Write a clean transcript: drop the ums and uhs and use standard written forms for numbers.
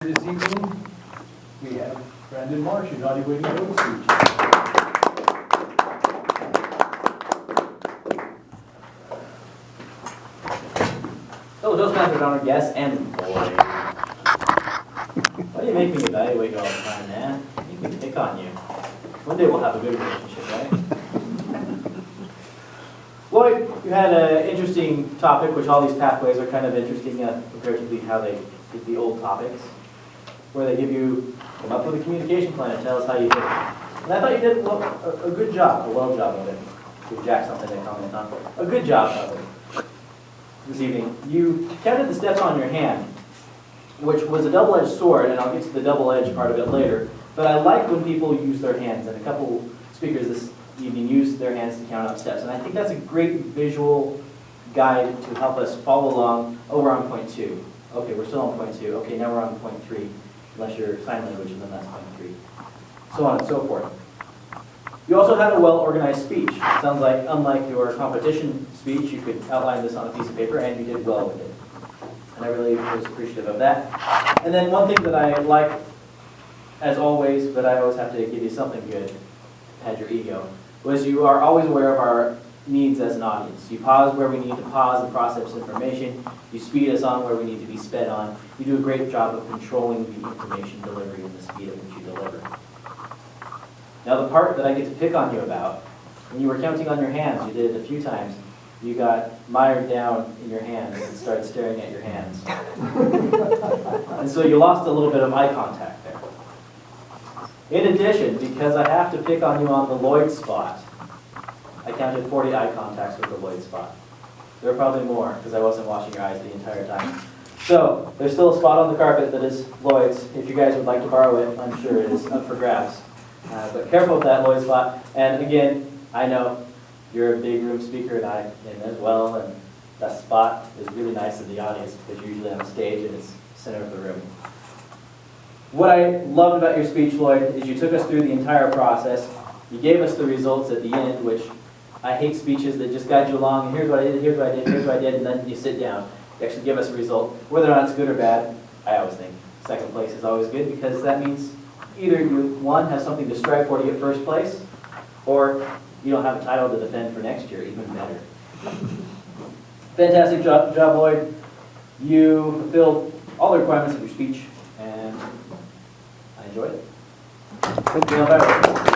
This evening, we have Brandon Marsh evaluating road speech. Hello, Toastmasters, honored guests, and boy. Why do you make me evaluate you all the time, man? Make me pick on you. One day we'll have a good relationship, right? Lloyd, you had an interesting topic, which all these pathways are kind of interesting comparatively how they did the old topics, where they give you, come up with a communication plan and tell us how you did it. And I thought you did a good job, a well job of it. Give Jack something to comment on. A good job of it. This evening, you counted the steps on your hand, which was a double-edged sword, and I'll get to the double-edged part of it later, but I like when people use their hands, and a couple speakers this evening use their hands to count up steps, and I think that's a great visual guide to help us follow along. Oh, we're on point 2. Okay, we're still on point 2. Okay, now we're on point 3, unless you're sign language, and then that's point 3. So on and so forth. You also had a well-organized speech. It sounds like, unlike your competition speech, you could outline this on a piece of paper, and you did well with it. And I really was appreciative of that. And then one thing that I like, as always, but I always have to give you something good, had your ego, was you are always aware of our needs as an audience. You pause where we need to pause and process information. You speed us on where we need to be sped on. You do a great job of controlling the information delivery and the speed at which you deliver. Now the part that I get to pick on you about, when you were counting on your hands, you did it a few times, you got mired down in your hands and started staring at your hands. And so you lost a little bit of eye contact there. In addition, because I have to pick on you on the Lloyd spot, I counted 40 eye contacts with the Lloyd spot. There were probably more, because I wasn't watching your eyes the entire time. So, there's still a spot on the carpet that is Lloyd's. If you guys would like to borrow it, I'm sure it is up for grabs. But careful with that Lloyd spot. And again, I know you're a big room speaker, and I am as well, and that spot is really nice in the audience, because you're usually on the stage and it's center of the room. What I loved about your speech, Lloyd, is you took us through the entire process. You gave us the results at the end, which I hate speeches that just guide you along, and here's what I did, here's what I did, here's what I did, and then you sit down. You actually give us a result. Whether or not it's good or bad, I always think second place is always good, because that means either you, one, have something to strive for to get first place, or you don't have a title to defend for next year, even better. Fantastic job, Lloyd. You fulfilled all the requirements of your speech, and I enjoyed it. Thank you.